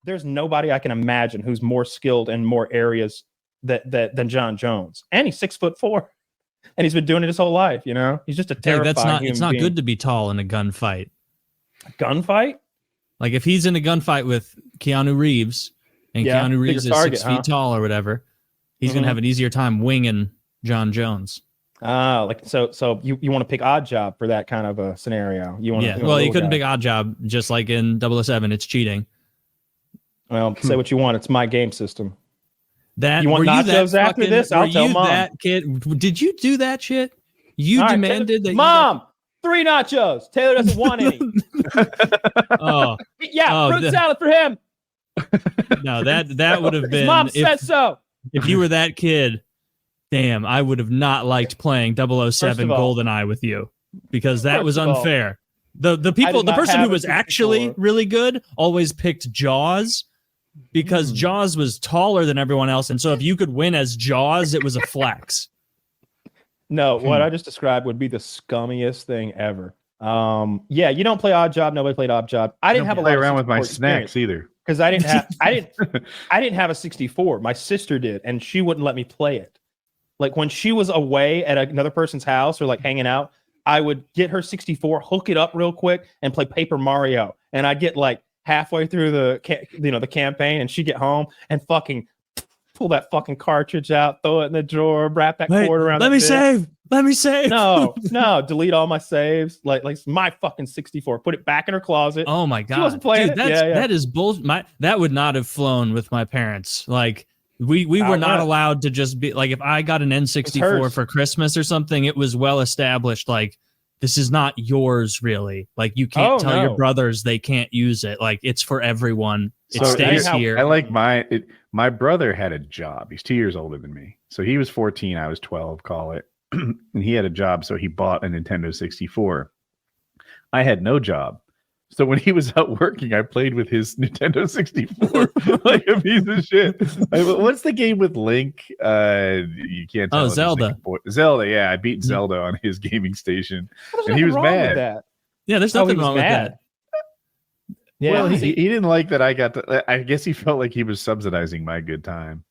there's nobody I can imagine who's more skilled in more areas than John Jones. And he's 6'4", and he's been doing it his whole life. You know, he's just a terrifying human It's not being. good to be tall in a gunfight. A gunfight? Like if he's in a gunfight with Keanu Reeves, and Keanu Reeves is 6 feet tall or whatever, he's gonna have an easier time winging John Jones. So you want to pick odd job for that kind of a scenario? You couldn't pick odd job, just like in 007. It's cheating. Well, say what you want. It's my game system. That you want nachos after this? I'll tell Mom. That kid? Did you do that shit? You demanded that. Mom, 3 nachos. Taylor doesn't want any. Fruit salad for him. No, that would have been. Mom said so. If you were that kid, damn, I would have not liked playing 007 GoldenEye with you, because that was unfair. The person who was actually really good always picked Jaws, because Jaws was taller than everyone else, and so if you could win as Jaws, it was a flex. No, what I just described would be the scummiest thing ever. You don't play odd job. Nobody played odd job. I didn't have a play around with my snacks either, because I didn't have a 64. My sister did, and she wouldn't let me play it. Like when she was away at another person's house or like hanging out, I would get her 64, hook it up real quick, and play Paper Mario. And I'd get like halfway through the campaign, and she'd get home and fucking pull that fucking cartridge out, throw it in the drawer, wrap that cord around. Let me save. No, delete all my saves. Like my fucking 64. Put it back in her closet. Oh my god, she wasn't playing it. That is bullshit. That would not have flown with my parents. Like we were not allowed to just be like, if I got an N64 for Christmas or something, it was well established. Like, this is not yours, really. Like, you can't tell your brothers they can't use it. Like, it's for everyone. It stays here. I like my brother had a job. He's 2 years older than me. So he was 14, I was 12, call it. And he had a job, so he bought a Nintendo 64. I had no job. So when he was out working, I played with his Nintendo 64 like a piece of shit. What's the game with Link? You can't tell. Oh, Zelda. Zelda, yeah. I beat Zelda on his gaming station. And he was mad. That. Yeah, there's nothing wrong with that. Yeah, well, he didn't like that I got to, I guess he felt like he was subsidizing my good time.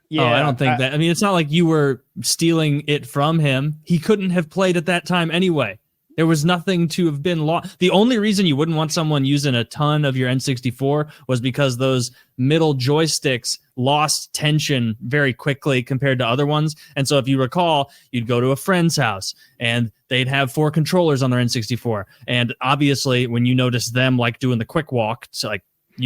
Yeah, I don't think that. I mean, it's not like you were stealing it from him. He couldn't have played at that time anyway. There was nothing to have been lost. The only reason you wouldn't want someone using a ton of your N64 was because those middle joysticks lost tension very quickly compared to other ones. And so if you recall, you'd go to a friend's house and they'd have 4 controllers on their N64. And obviously when you notice them like doing the quick walk, it's like,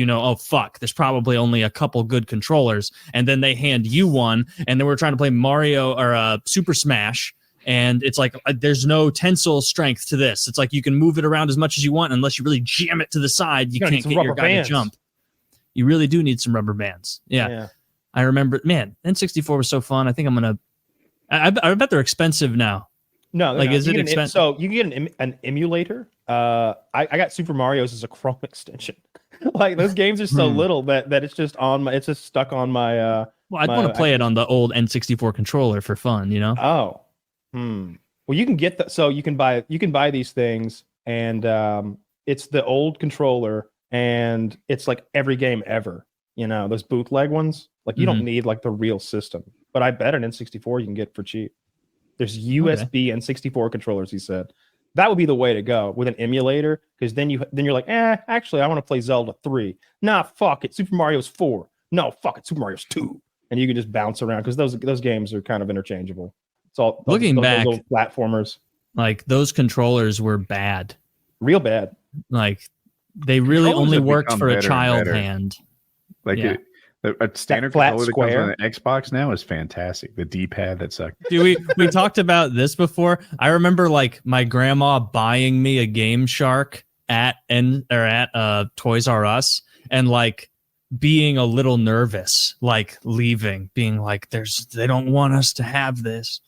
oh fuck, there's probably only a couple good controllers. And then they hand you one, and then we're trying to play Mario or Super Smash. And it's like, there's no tensile strength to this. It's like you can move it around as much as you want. Unless you really jam it to the side, you can't get your guy to jump. You really do need some rubber bands. Yeah. I remember, man, N64 was so fun. I think I'm going to, I bet they're expensive now. No, like, is it expensive? So you can get an emulator. I got Super Mario's as a Chrome extension. Like, those games are so little that it's just it's just stuck on my, well, I'd want to play it on the old N64 controller for fun, Oh. Well, you can get so you can buy these things, and it's the old controller, and it's like every game ever. Those bootleg ones. Like, you don't need like the real system. But I bet an N64 you can get for cheap. There's USB N64 controllers. He said that would be the way to go with an emulator, because then you're like, actually, I want to play Zelda 3. Nah, fuck it. Super Mario's 4. No, fuck it. Super Mario's 2. And you can just bounce around, because those games are kind of interchangeable. So looking back, those platformers, like, those controllers were bad, real bad. Like, they really only worked for a child hand. Like, a standard controller that comes on the Xbox now is fantastic. The D-pad that sucked. Dude, we talked about this before. I remember like my grandma buying me a Game Shark at Toys R Us, and like being a little nervous, like leaving, being like, they don't want us to have this.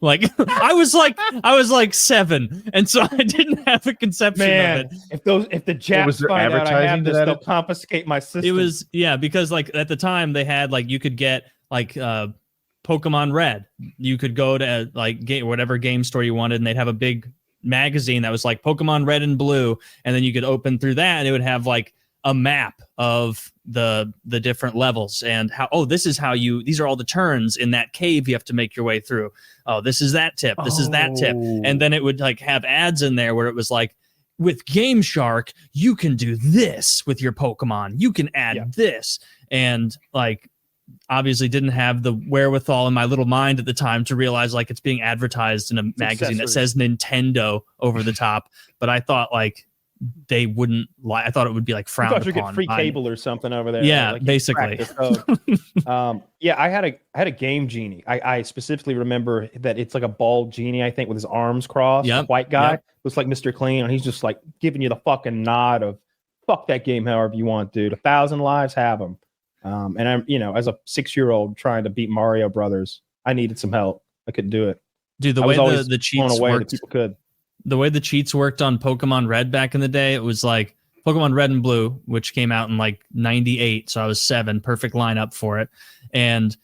Like, I was like 7, and so I didn't have a conception of it. If the Japs find out I have this, they'll confiscate my system. It was, because like at the time they had like, you could get like Pokemon Red. You could go to like whatever game store you wanted, and they'd have a big magazine that was like Pokemon Red and Blue, and then you could open through that, and it would have like a map of the different levels and how, oh, this is how these are all the turns in that cave you have to make your way through. Oh, this is that tip. This is that tip. And then it would like have ads in there where it was like, with Game Shark, you can do this with your Pokemon. You can add this. And like, obviously didn't have the wherewithal in my little mind at the time to realize like it's being advertised in a magazine that says Nintendo over the top. But I thought like they wouldn't I thought it would be like frowned upon. You get free cable or something over there. Yeah, like basically. I had a game genie. I specifically remember that it's like a bald genie, I think, with his arms crossed. Yep. A white guy. Yep. Looks like Mr. Clean, and he's just like giving you the fucking nod of fuck that game however you want, dude. 1,000 lives, have them. And I'm, as a 6-year-old trying to beat Mario Brothers, I needed some help. I couldn't do it. Dude, the way the cheats worked, people could. The way the cheats worked on Pokemon Red back in the day, it was like Pokemon Red and Blue, which came out in like 98. So I was 7, perfect lineup for it. And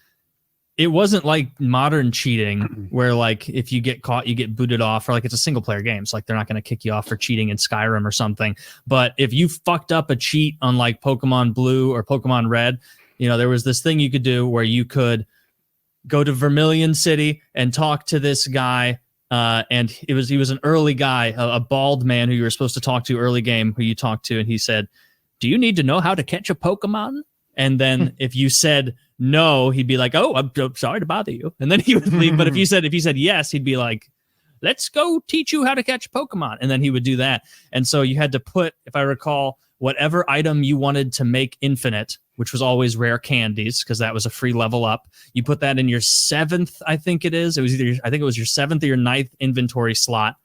it wasn't like modern cheating where like if you get caught, you get booted off, or like it's a single player game. So like they're not going to kick you off for cheating in Skyrim or something. But if you fucked up a cheat on like Pokemon Blue or Pokemon Red, there was this thing you could do where you could go to Vermilion City and talk to this guy. And he was an early guy, a bald man who you were supposed to talk to early game, who you talked to. And he said, "Do you need to know how to catch a Pokemon?" And then if you said no, he'd be like, "Oh, I'm sorry to bother you." And then he would leave. But if you said yes, he'd be like, "Let's go teach you how to catch Pokemon." And then he would do that. And so you had to put, if I recall, whatever item you wanted to make infinite, which was always rare candies, because that was a free level up. You put that in your 7th, I think it is. I think it was your 7th or your 9th inventory slot.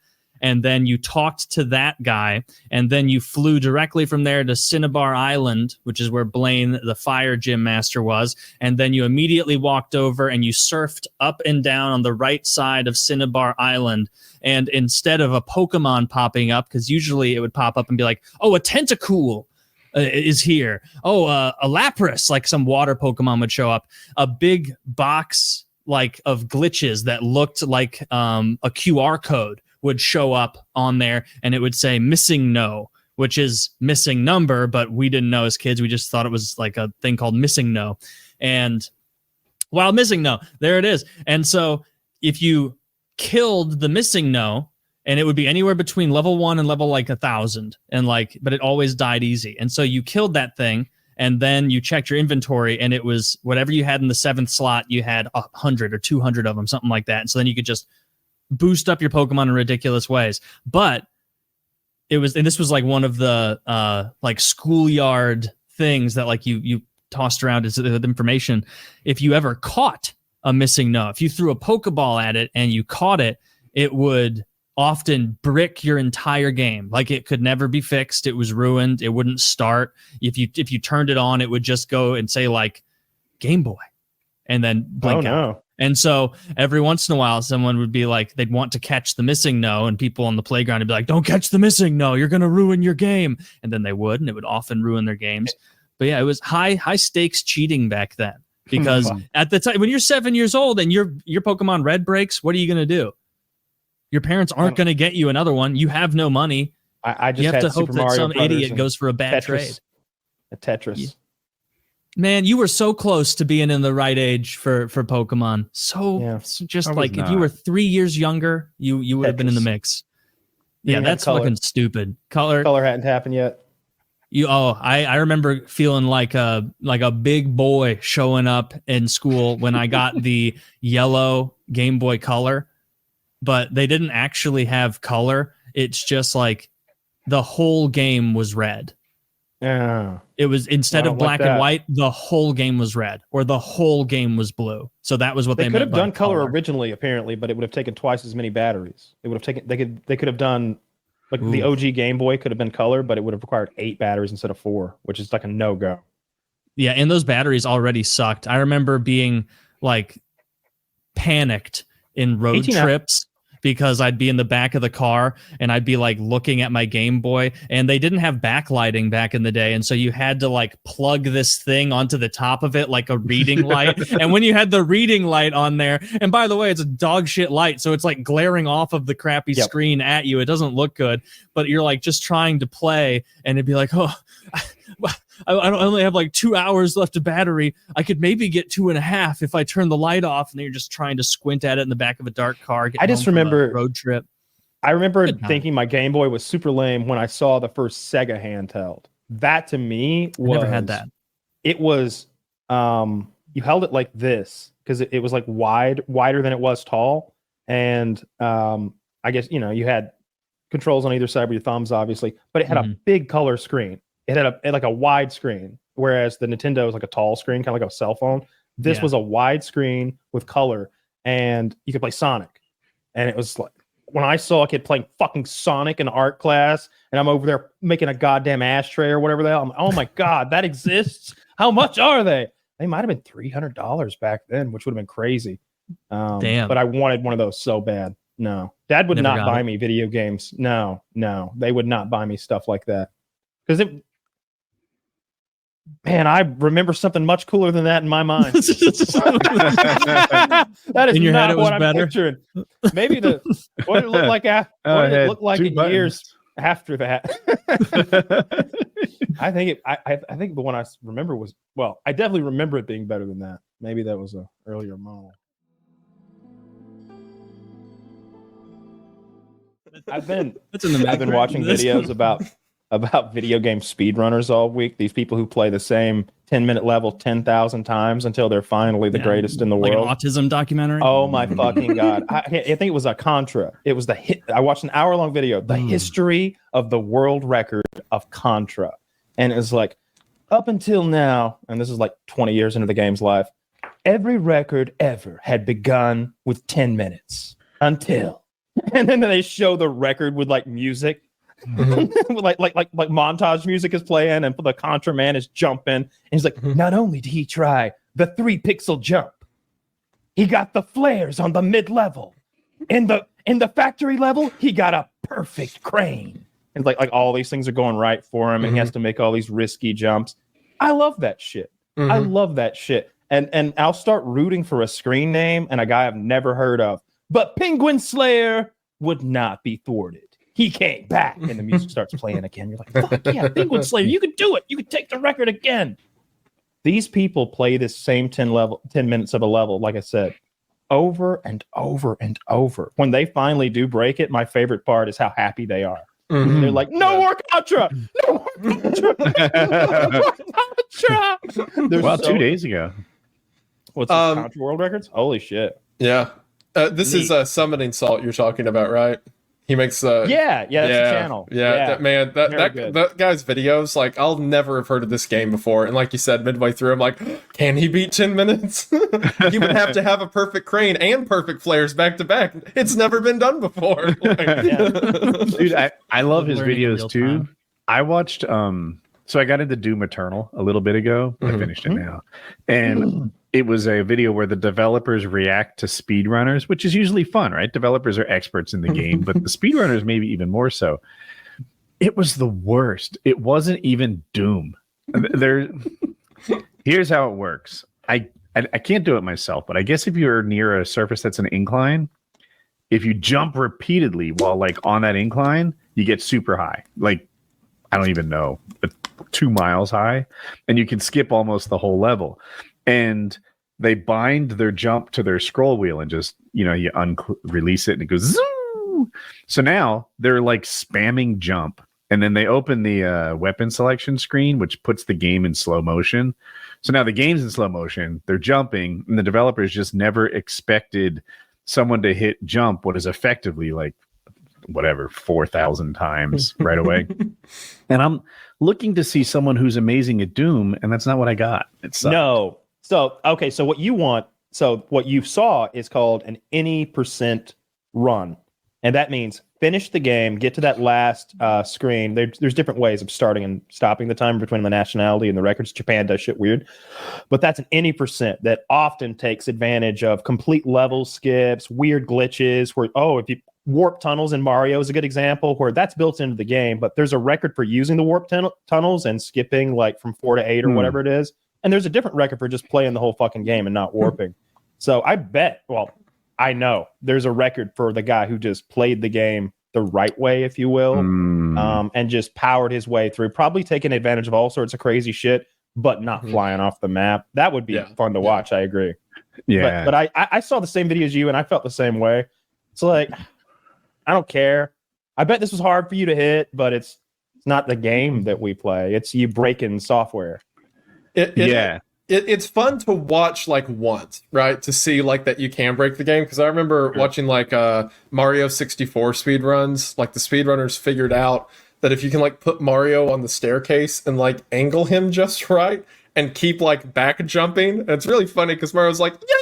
And then you talked to that guy, and then you flew directly from there to Cinnabar Island, which is where Blaine, the fire gym master, was. And then you immediately walked over and you surfed up and down on the right side of Cinnabar Island. And instead of a Pokemon popping up, because usually it would pop up and be like, "Oh, a Tentacool is here. Oh, a Lapras," like some water Pokemon would show up. A big box like of glitches that looked like a QR code would show up on there, and it would say "missing no," which is missing number, but we didn't know as kids. We just thought it was like a thing called missing no. And while missing no, there it is. And so if you killed the missing no, and it would be anywhere between level 1 and level like 1,000, and like, but it always died easy. And so you killed that thing, and then you checked your inventory, and it was whatever you had in the 7th slot, you had 100 or 200 of them, something like that. And so then you could just boost up your Pokemon in ridiculous ways. But it was, and this was like one of the like schoolyard things that like you tossed around as information. If you ever caught a missing no, if you threw a Pokeball at it and you caught it, it would often brick your entire game. Like it could never be fixed. It was ruined. It wouldn't start. If you turned it on, it would just go and say like Game Boy and then blink out. And so every once in a while, someone would be like, they'd want to catch the missing no, and people on the playground would be like, "Don't catch the missing no, you're going to ruin your game." And then they would, and it would often ruin their games. But yeah, it was high stakes cheating back then, because at the time when you're 7 years old and your Pokemon Red breaks, what are you going to do? Your parents aren't going to get you another one. You have no money. I just you have had to hope Super that Mario some Brothers idiot goes for a bad trade. A Tetris. Yeah. Man, you were so close to being in the right age for Pokemon. So just like if you were 3 years younger, you would have been in the mix. Yeah, that's fucking stupid. Color hadn't happened yet. I remember feeling like a big boy showing up in school when I got the yellow Game Boy Color, but they didn't actually have color. It's just like the whole game was red. Yeah. It was, instead of black and white, the whole game was red, or the whole game was blue. So that was what they could have done color originally, apparently, but it would have taken twice as many batteries. It would have taken they could have done like the OG Game Boy could have been color, but it would have required 8 batteries instead of 4, which is like a no-go. Yeah, and those batteries already sucked. I remember being like panicked in road trips because I'd be in the back of the car and I'd be like looking at my Game Boy, and they didn't have backlighting back in the day. And so you had to like plug this thing onto the top of it, like a reading light. And when you had the reading light on there, and by the way, it's a dog shit light. So it's like glaring off of the crappy screen at you. It doesn't look good, but you're like just trying to play, and it'd be like, "Oh, I only have like 2 hours left of battery. I could maybe get 2.5 if I turn the light off. And then you're just trying to squint at it in the back of a dark car. I just remember road trip. I remember thinking my Game Boy was super lame when I saw the first Sega handheld. That to me was, I never had that. It was you held it like this because it was like wider than it was tall, and I guess you had controls on either side with your thumbs, obviously, but it had a big color screen. It had like a wide screen, whereas the Nintendo was like a tall screen, kind of like a cell phone. This was a wide screen with color, and you could play Sonic. And it was like, when I saw a kid playing fucking Sonic in art class, and I'm over there making a goddamn ashtray or whatever the hell, I'm like, oh my God, that exists? How much are they? They might have been $300 back then, which would have been crazy. Damn. But I wanted one of those so bad. No, Dad would not buy me video games. No, they would not buy me stuff like that. Because man, I remember something much cooler than that in my mind. That is in your not head, it was what I'm better. Picturing. Maybe what it looked like after, what did it look like in years after that. I think the one I remember was, well, I definitely remember it being better than that. Maybe that was an earlier model. I've been watching videos about video game speedrunners all week. These people who play the same 10-minute level 10,000 times until they're finally the greatest in the world. Like an autism documentary. Oh my fucking God. I think it was a Contra. It was I watched an hour-long video, the history of the world record of Contra. And it was like, up until now, and this is like 20 years into the game's life, every record ever had begun with 10 minutes until. And then they show the record with like music. like montage music is playing, and the Contra man is jumping, and he's like, not only did he try the 3-pixel jump, he got the flares on the mid-level. In the factory level, he got a perfect crane. And like all these things are going right for him, and he has to make all these risky jumps. I love that shit. I love that shit. And I'll start rooting for a screen name and a guy I've never heard of. But Penguin Slayer would not be thwarted. He came back, and the music starts playing again. You're like, fuck yeah, Penguin Slayer, you could do it. You could take the record again. These people play this same 10 minutes of a level, like I said, over and over and over. When they finally do break it, my favorite part is how happy they are. They're like, no more Contra! No more Contra! No more Contra! Well, 2 days ago. What's this, Contra World Records? Holy shit. Yeah. This is Summoning Salt you're talking about, right? He makes that's the channel. Yeah. That guy's videos, like, I'll never have heard of this game before. And like you said, midway through, I'm like, can he beat 10 minutes? He would have to have a perfect crane and perfect flares back to back. It's never been done before. Dude, I love his videos too. I watched so I got into Doom Eternal a little bit ago. I finished it now. And it was a video where the developers react to speedrunners, which is usually fun, right? Developers are experts in the game, but the speedrunners maybe even more so. It was the worst. It wasn't even Doom. Here's how it works. I can't do it myself, but I guess if you're near a surface that's an incline, if you jump repeatedly while like on that incline, you get super high. Like, I don't even know, but 2 miles high, and you can skip almost the whole level. And they bind their jump to their scroll wheel and just, you release it and it goes zoom. So now they're like spamming jump, and then they open the weapon selection screen, which puts the game in slow motion. So now the game's in slow motion, they're jumping, and the developers just never expected someone to hit jump what is effectively like 4,000 times right away. And I'm looking to see someone who's amazing at Doom, and that's not what I got. It sucked. No. So what you saw is called an any percent run. And that means finish the game, get to that last screen. There's different ways of starting and stopping the timer between the nationality and the records. Japan does shit weird. But that's an any percent that often takes advantage of complete level skips, weird glitches where, if you warp tunnels in Mario is a good example where that's built into the game, but there's a record for using the warp tunnels and skipping like from 4 to 8 or whatever it is. And there's a different record for just playing the whole fucking game and not warping. So I know there's a record for the guy who just played the game the right way, if you will, and just powered his way through, probably taking advantage of all sorts of crazy shit, but not flying off the map. That would be fun to watch. I agree. Yeah. But I saw the same video as you, and I felt the same way. It's like, I don't care. I bet this was hard for you to hit, but it's not the game that we play. It's you breaking software. It's fun to watch like once, right? To see like that you can break the game. Because I remember watching like Mario 64 speedruns. Like the speedrunners figured out that if you can like put Mario on the staircase and like angle him just right and keep like back jumping. And it's really funny because Mario's like, yeah,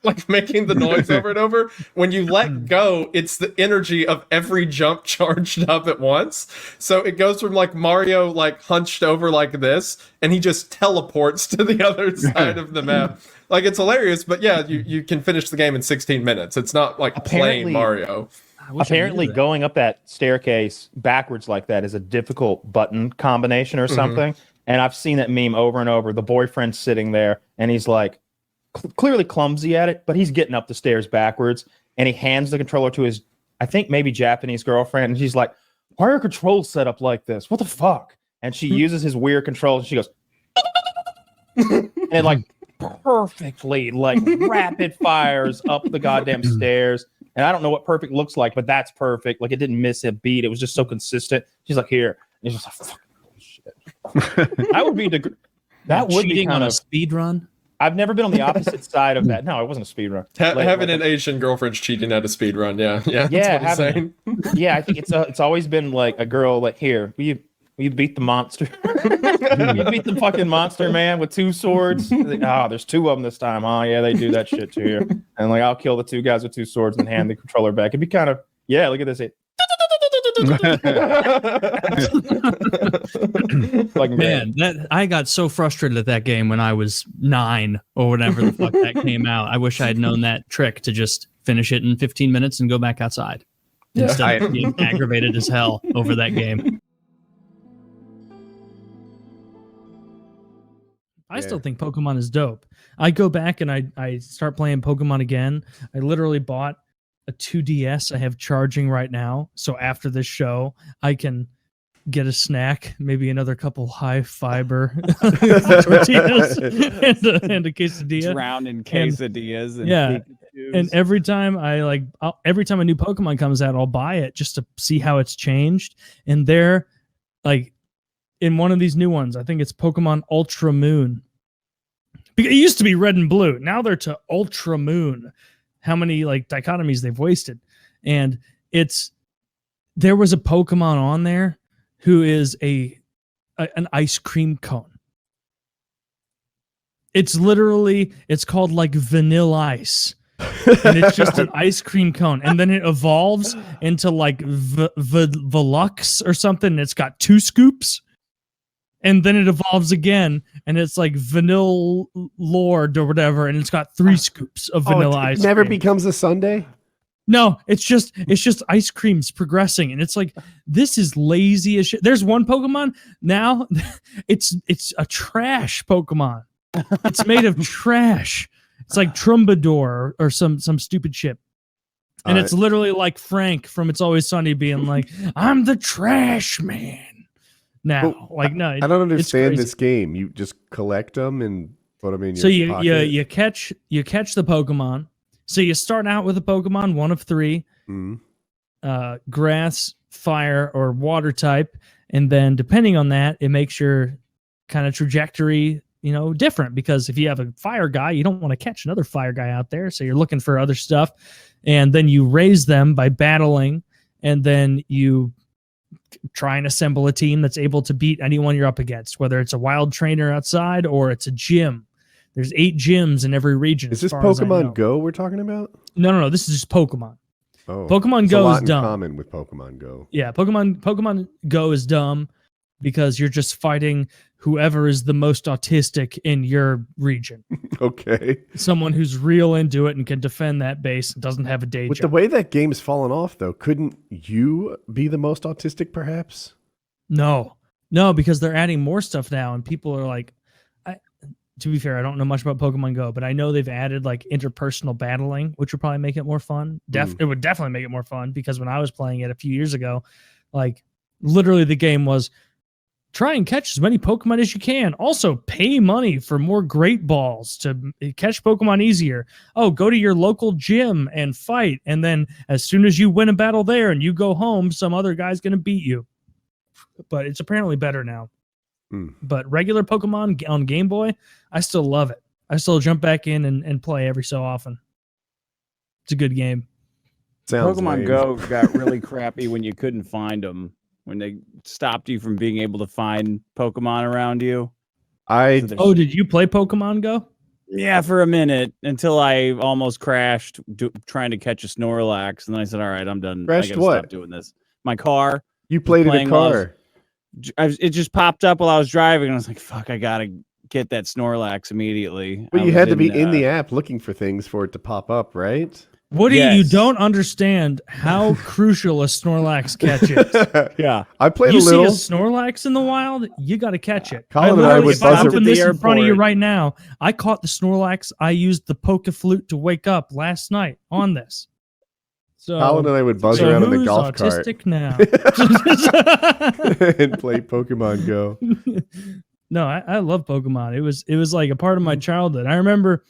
like making the noise over and over. When you let go, it's the energy of every jump charged up at once. So it goes from like Mario like hunched over like this, and he just teleports to the other side of the map. Like, it's hilarious, but yeah, you can finish the game in 16 minutes. It's not like playing Mario. Apparently going up that staircase backwards like that is a difficult button combination or something. And I've seen that meme over and over. The boyfriend's sitting there and he's like clearly clumsy at it, but he's getting up the stairs backwards, and he hands the controller to his, I think maybe Japanese girlfriend, and she's like, why are controls set up like this? What the fuck? And she uses his weird controls and she goes and like perfectly like rapid fires up the goddamn stairs. And I don't know what perfect looks like, but that's perfect. Like, it didn't miss a beat. It was just so consistent. She's like, here. And he's just like, fuck shit. That would be that would be on a speed run. I've never been on the opposite side of that. No, it wasn't a speed run. Having an Asian girlfriend's cheating at a speed run. Yeah. Yeah, I think it's always been like a girl like, here, will you beat the monster? You beat the fucking monster, man, with 2 swords. There's 2 of them this time. Oh yeah, they do that shit to you. And like, I'll kill the 2 guys with 2 swords and hand the controller back. It'd be kind of, yeah, look at this. Like, man, that I got so frustrated at that game when I was 9 or whatever the fuck that came out. I wish I had known that trick to just finish it in 15 minutes and go back outside instead of being aggravated as hell over that game. I still think Pokemon is dope. I go back and I start playing Pokemon again. I literally bought a 2DS I have charging right now. So after this show, I can get a snack, maybe another couple high fiber tortillas and a quesadilla. Drown in quesadillas. And every time every time a new Pokemon comes out, I'll buy it just to see how it's changed. And they're like, in one of these new ones, I think it's Pokemon Ultra Moon. It used to be Red and Blue. Now they're to Ultra Moon. How many like dichotomies they've wasted. And there was a Pokemon on there who is an ice cream cone. It's called like Vanilla Ice. And it's just an ice cream cone. And then it evolves into like Velux or something. And it's got 2 scoops. And then it evolves again, and it's like Vanilla Lord or whatever, and it's got 3 scoops of vanilla ice cream. It never becomes a sundae? No, it's just ice creams progressing, and it's like, this is lazy as shit. There's one Pokemon now, it's a trash Pokemon. It's made of trash. It's like Troubadour or some stupid shit. And it's literally like Frank from It's Always Sunny being like, I'm the trash man. Now, like, no, I don't understand this game. You just collect them and put them in your pocket. So you catch the Pokemon. So you start out with a Pokemon, 1 of 3, grass, fire, or water type, and then depending on that, it makes your kind of trajectory, different. Because if you have a fire guy, you don't want to catch another fire guy out there, so you're looking for other stuff, and then you raise them by battling, and then you try and assemble a team that's able to beat anyone you're up against, whether it's a wild trainer outside or it's a gym. There's 8 gyms in every region. Is this Pokemon Go we're talking about? No. This is just Pokemon. Oh, Pokemon Go is dumb. Common with Pokemon Go. Yeah, Pokemon Go is dumb because you're just fighting whoever is the most autistic in your region. Okay. Someone who's real into it and can defend that base and doesn't have a day With job. the way that game's fallen off, though, couldn't you be the most autistic, perhaps? No, because they're adding more stuff now, and people are like, to be fair, I don't know much about Pokemon Go, but I know they've added like interpersonal battling, which would probably make it more fun. It would definitely make it more fun because when I was playing it a few years ago, like literally the game was try and catch as many Pokemon as you can. Also, pay money for more Great Balls to catch Pokemon easier. Oh, go to your local gym and fight. And then as soon as you win a battle there and you go home, some other guy's going to beat you. But it's apparently better now. But regular Pokemon on Game Boy, I still love it. I still jump back in and play every so often. It's a good game. Pokemon Go got really crappy when you couldn't find them. When they stopped you from being able to find Pokemon around you. Did you play Pokemon Go? Yeah, for a minute until I almost crashed trying to catch a Snorlax, and then I said, "All right, I'm done. Crashed I gotta what? Stop doing this." My car. You played in a car. It just popped up while I was driving, and I was like, "Fuck, I gotta get that Snorlax immediately." But you had to be in the app looking for things for it to pop up, right? Woody, you don't understand how crucial a Snorlax catch is. Yeah. I played a little. You see a Snorlax in the wild, you got to catch it. Colin and I would if I buzz open this in front of you right now, I caught the Snorlax. I used the Poke-Flute to wake up last night on this. So Colin and I would buzz around in the golf cart. Autistic now? And play Pokemon Go. No, I love Pokemon. It was like a part of my childhood. I remember...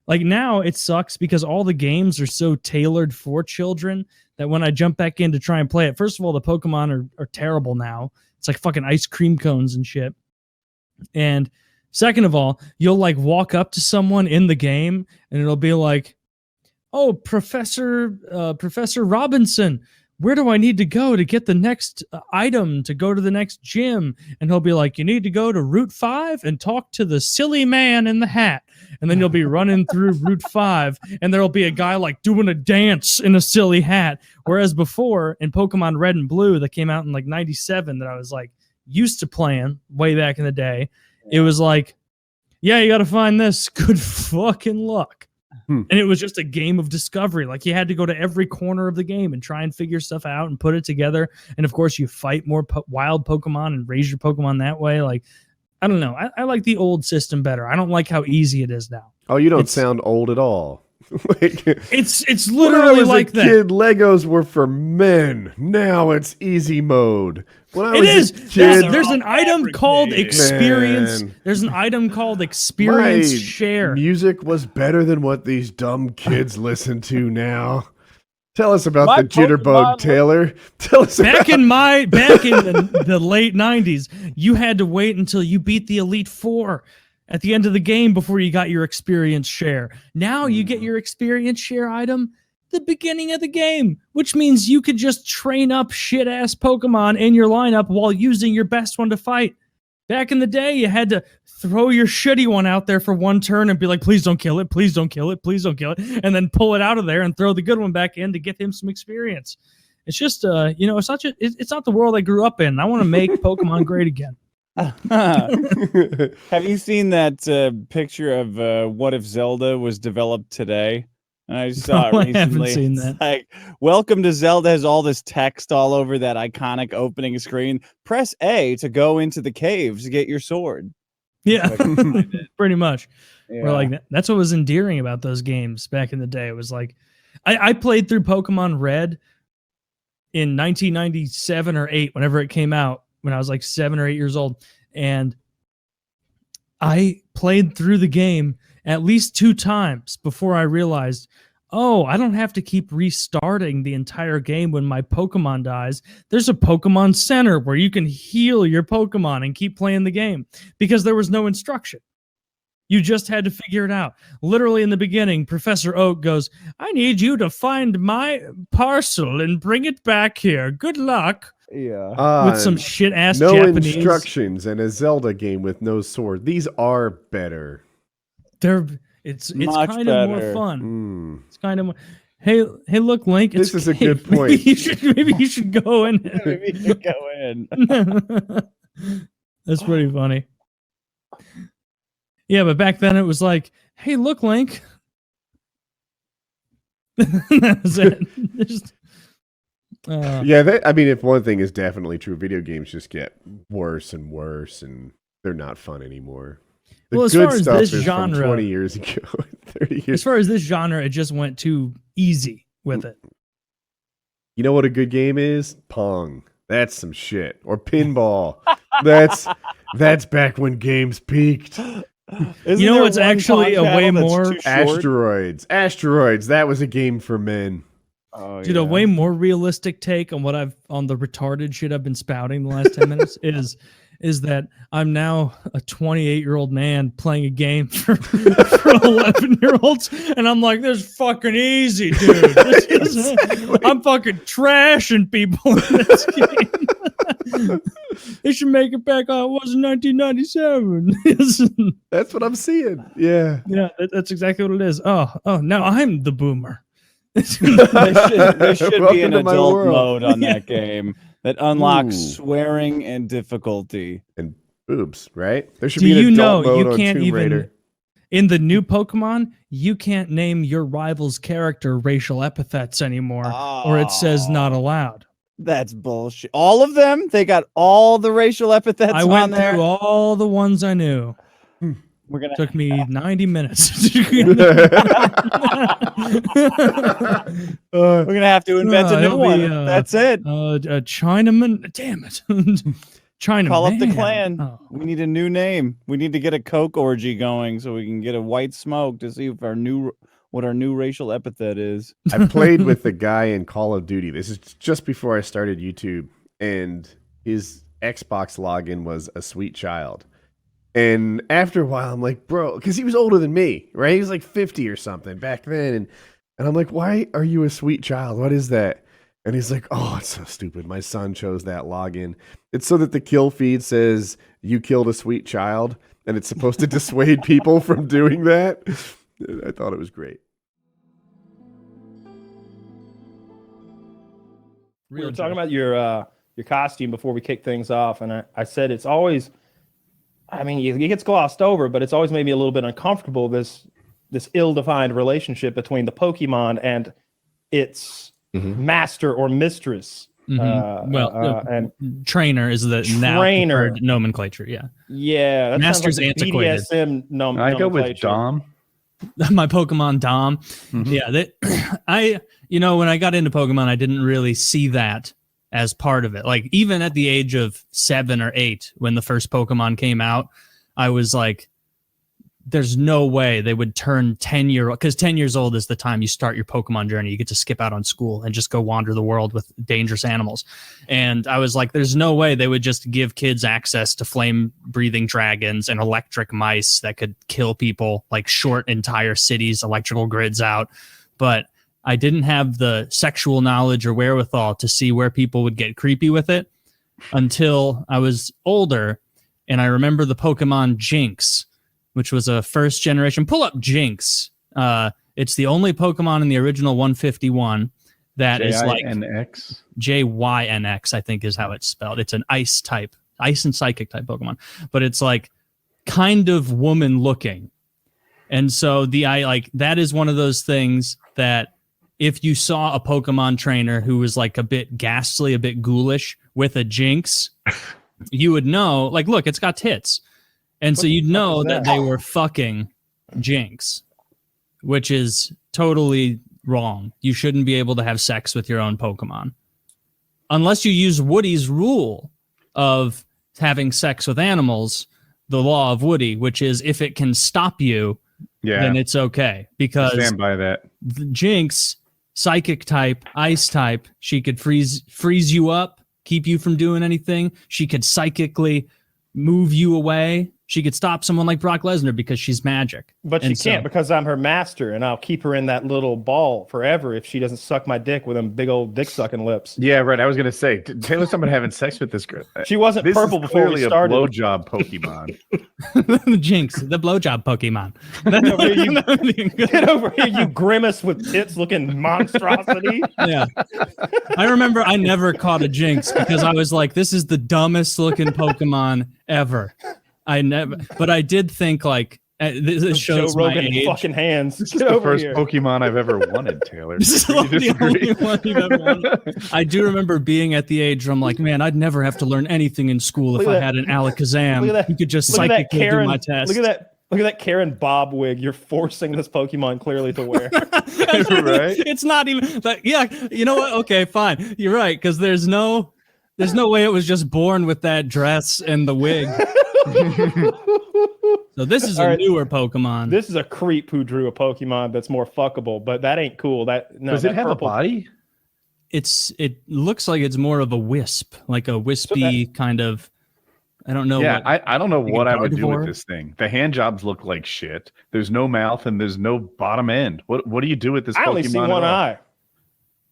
Like now it sucks because all the games are so tailored for children that when I jump back in to try and play it, first of all, the Pokemon are terrible now. It's like fucking ice cream cones and shit. And second of all, you'll like walk up to someone in the game and it'll be like, "Oh, Professor Robinson, where do I need to go to get the next item to go to the next gym?" And he'll be like, "You need to go to Route 5 and talk to the silly man in the hat." And then you'll be running through Route 5 and there'll be a guy like doing a dance in a silly hat. Whereas before in Pokemon Red and Blue that came out in like 97 that I was like used to playing way back in the day, it was like, yeah, you got to find this. Good fucking luck. And it was just a game of discovery. Like you had to go to every corner of the game and try and figure stuff out and put it together. And of course you fight more wild Pokemon and raise your Pokemon that way. Like, I don't know. I like the old system better. I don't like how easy it is now. Oh, you don't sound old at all. It's literally like that. Kid, Legos were for men. Now it's easy mode. When I was a kid, there's an item called experience. Man. There's an item called experience share. Music was better than what these dumb kids listen to now. Tell us about the jitterbug, Taylor. Tell us back in the late 90s, you had to wait until you beat the Elite Four at the end of the game before you got your experience share. Now you get your experience share item the beginning of the game, which means you could just train up shit-ass Pokemon in your lineup while using your best one to fight. Back in the day, you had to throw your shitty one out there for one turn and be like, "Please don't kill it, please don't kill it, please don't kill it," and then pull it out of there and throw the good one back in to get him some experience. It's just, it's not the world I grew up in. I want to make Pokemon great again. Have you seen that picture of what if Zelda was developed today? I saw it recently. I haven't seen that. It's like, "Welcome to Zelda" has all this text all over that iconic opening screen. Press A to go into the caves to get your sword. Yeah, pretty much. Yeah. We're like, that's what was endearing about those games back in the day. It was like, I played through Pokemon Red in 1997 or 8, whenever it came out, when I was like 7 or 8 years old. And I played through the game at least 2 times before I realized, oh, I don't have to keep restarting the entire game when my Pokemon dies. There's a Pokemon Center where you can heal your Pokemon and keep playing the game, because there was no instruction. You just had to figure it out. Literally in the beginning, Professor Oak goes, "I need you to find my parcel and bring it back here. Good luck." Yeah. With some shit-ass no Japanese. Instructions and a Zelda game with no sword. These are better. It's kind of more fun. It's kind of more. Hey, look, Link. This is a good point. Maybe you should go in. Maybe you should go in. That's pretty funny. Yeah, but back then it was like, "Hey, look, Link." That was it. I mean, if one thing is definitely true, video games just get worse and worse, and they're not fun anymore. The Well, as good far as stuff this is from genre- 20 years ago, 30 As years. far as this genre, it just went too easy with it. You know what a good game is? Pong. That's some shit. Or pinball. That's back when games peaked. Isn't You know there what's one actually Pong a way channel that's more- too short? Asteroids. That was a game for men. Oh, Dude, a way more realistic take on on the retarded shit I've been spouting the last 10 minutes is that I'm now a 28-year-old man playing a game for 11-year-olds, and I'm like, this is fucking easy, dude. I'm fucking trashing people in this game. They should make it back how it was in 1997. That's what I'm seeing. Yeah. Yeah, that's exactly what it is. Oh, now I'm the boomer. There should be Welcome an to my adult world. mode on that game that unlocks Ooh. swearing and difficulty. And boobs, right? There should Do be an you adult know mode you on can't Tomb even Raider. in the new Pokemon, you can't name your rival's character racial epithets anymore, or it says not allowed. That's bullshit. All of them? They got all the racial epithets I on went there. through all the ones I knew. We're gonna Took me 90 minutes. We're gonna have to invent a new it'll one. be, That's it. A Chinaman. Damn it. Chinaman. Call up the clan. Oh. We need a new name. We need to get a Coke orgy going so we can get a white smoke to see if what our new racial epithet is. I played with the guy in Call of Duty. This is just before I started YouTube, and his Xbox login was a sweet child. And after a while, I'm like, bro, because he was older than me, right? He was like 50 or something back then. And I'm like, why are you a sweet child? What is that? And he's like, oh, it's so stupid. My son chose that login. It's so that the kill feed says you killed a sweet child, and it's supposed to dissuade people from doing that. I thought it was great. We were talking about your costume before we kicked things off, and I said it's always, I mean, it gets glossed over, but it's always made me a little bit uncomfortable, this ill-defined relationship between the Pokemon and its master or mistress. And trainer is the now preferred nomenclature. Yeah, that Master's sounds like antiquated. BDSM I go with nomenclature. Dom. My Pokemon Dom. Yeah, when I got into Pokemon, I didn't really see that as part of it. Like, even at the age of 7 or 8, when the first Pokemon came out, I was like, there's no way they would turn 10-year-old, because 10 years old is the time you start your Pokemon journey. You get to skip out on school and just go wander the world with dangerous animals. And I was like, there's no way they would just give kids access to flame-breathing dragons and electric mice that could kill people, like short entire cities, electrical grids out. But I didn't have the sexual knowledge or wherewithal to see where people would get creepy with it until I was older. And I remember the Pokemon Jinx, which was a first generation. Pull up Jinx. It's the only Pokemon in the original 151 that is like JYNX. JYNX, I think is how it's spelled. It's an ice and psychic type Pokemon, but it's like kind of woman looking. And so that is one of those things that if you saw a Pokemon trainer who was like a bit ghastly, a bit ghoulish with a Jinx, you would know, like, look, it's got tits. And so you'd know that they were fucking Jinx, which is totally wrong. You shouldn't be able to have sex with your own Pokemon. Unless you use Woody's rule of having sex with animals, the law of Woody, which is if it can stop you, then it's okay. Because I stand by that. Jinx, psychic type, ice type, she could freeze you up, keep you from doing anything. She could psychically move you away. She could stop someone like Brock Lesnar because she's magic. But she can't because I'm her master, and I'll keep her in that little ball forever if she doesn't suck my dick with them big old dick-sucking lips. Yeah, right. I was going to say, Taylor's someone having sex with this girl. She wasn't This purple is before we clearly started. a blowjob Pokemon. The Jinx, the blowjob Pokemon. Get over here, you grimace with tits-looking monstrosity. Yeah. I remember I never caught a Jinx because I was like, this is the dumbest looking Pokemon ever. But I did think like this shows Joe my Rogan age. fucking hands. This is the first Pokemon I've ever wanted, Taylor. This is Do you the disagree? only one you've ever wanted. I do remember being at the age where I'm like, man, I'd never have to learn anything in school if I had an Alakazam. Look at that. You could just Look at that psychically do Karen. my test. Look at that. Look at that Karen Bob wig you're forcing this Pokemon clearly to wear. Right? It's not even like, yeah, you know what? Okay, fine. You're right, because there's no way it was just born with that dress and the wig. So this is a newer Pokemon. This is a creep who drew a Pokemon that's more fuckable, but that ain't cool. Does it have a body? It looks like it's more of a wisp, like a wispy kind of. I don't know. Yeah, I don't know like what a I would do Gardevoir? with this thing. The hand jobs look like shit. There's no mouth and there's no bottom end. What do you do with this Pokemon? I only see one eye.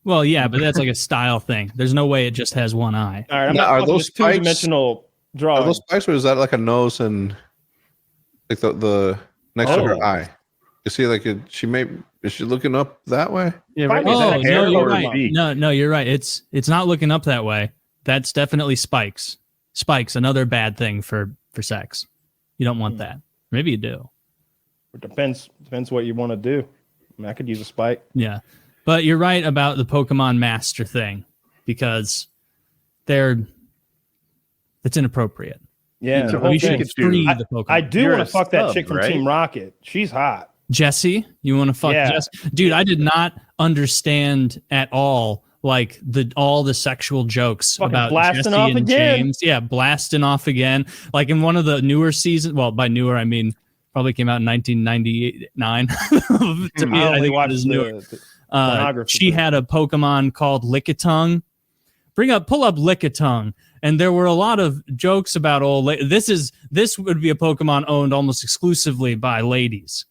Well, yeah, but that's like a style thing. There's no way it just has one eye. All right, I'm Now, not are talking those just two-dimensional Are drawing. those spikes, or is that like a nose and like the next to her eye? You see, like is she looking up that way? Yeah, Fine, right. is that Oh, a hair no, you're or a right. beak? No, you're right. It's not looking up that way. That's definitely spikes. Spikes, another bad thing for sex. You don't want that. Maybe you do. It depends what you want to do. I mean, I could use a spike. Yeah. But you're right about the Pokemon Master thing because it's inappropriate. Yeah, the whole We thing. should free the Pokemon. I do You're want a to fuck that stub, chick from right? Team Rocket. She's hot. Jesse, you want to fuck Yeah. Jesse? Dude, I did not understand at all like all the sexual jokes Fucking about blasting Jesse off and again. James. Yeah, blasting off again. Like in one of the newer seasons. Well, by newer I mean probably came out in 1999. To me, I I only think it watched is newer. the pornography. She had a Pokemon called Lickitung. Pull up Lickitung, and there were a lot of jokes about this would be a Pokemon owned almost exclusively by ladies.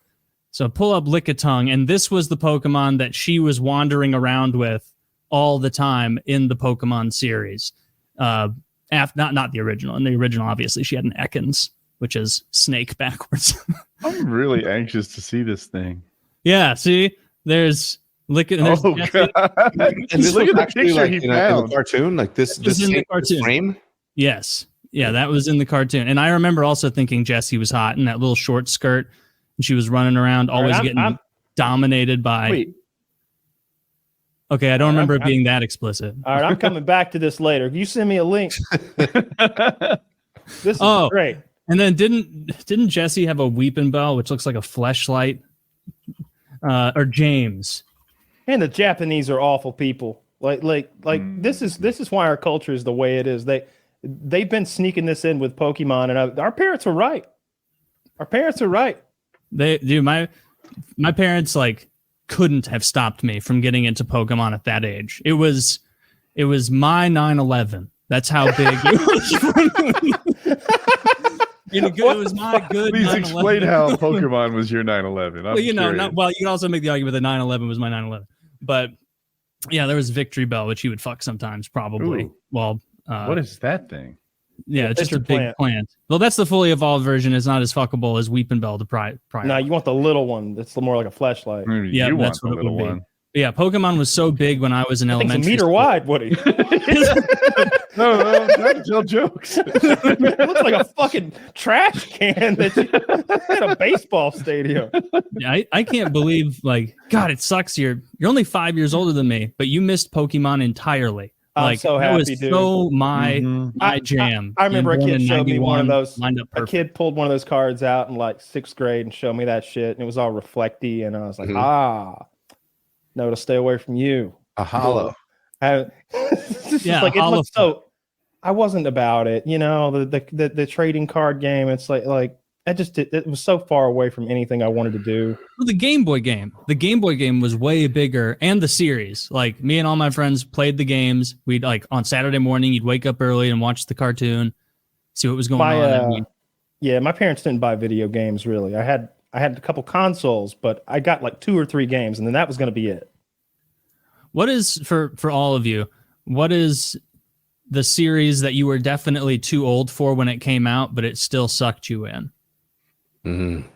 So pull up Lickitung, and this was the Pokemon that she was wandering around with all the time in the Pokemon series. Not the original. In the original, obviously, she had an Ekans, which is snake backwards. I'm really anxious to see this thing. Yeah, see, there's Lickitung. Oh god! And this Look was at the actually picture like he in a found. cartoon, like this was in the same cartoon. frame. Yes. Yeah, that was in the cartoon. And I remember also thinking Jessie was hot in that little short skirt. And she was running around, always getting dominated by. Wait. Okay, I don't remember it being that explicit. All right, I'm coming back to this later. You send me a link. This is great. And then didn't Jesse have a Weeping Bell, which looks like a fleshlight? Or James. And the Japanese are awful people. This is why our culture is the way it is. They've been sneaking this in with Pokemon, and our parents are right. Our parents are right. My parents like couldn't have stopped me from getting into Pokemon at that age. It was my 9/11. That's how big it was. It was my good. Please 9/11. explain how Pokemon was your 9/11. Well, you can also make the argument that 9/11 was my 9/11. But yeah, there was Victory Bell, which he would fuck sometimes, probably. Ooh. Well, what is that thing? Yeah, it's just a big plant. plant. Well, that's the fully evolved version. It's not as fuckable as Weeping Bell to prior. No, you want the little one. That's more like a flashlight. Yeah, you that's want what the it would little be. one. But yeah, Pokemon was so big when I was in It's a elementary. meter wide, Woody. No, don't tell jokes. It looks like a fucking trash can that you at a baseball stadium. Yeah, I can't believe, like, God, it sucks. You're only 5 years older than me, but you missed Pokemon entirely. I'm Like, so that happy, was dude. so my I- jam. I remember a And kid in showed me one of 91 those. lined up A perfect. kid pulled one of those cards out in like 6th grade and showed me that shit, and it was all reflecty, and I was like, no, to stay away from you. A hollow. It's just Yeah, like it hollow looked so. I wasn't about it, the trading card game. It's like it was so far away from anything I wanted to do. Well, the Game Boy game was way bigger, and the series. Like, me and all my friends played the games. We'd like on Saturday morning, you'd wake up early and watch the cartoon, see what was going on. My parents didn't buy video games really. I had a couple consoles, but I got like 2 or 3 games, and then that was going to be it. What is for all of you? What is the series that you were definitely too old for when it came out, but it still sucked you in? Mm-hmm.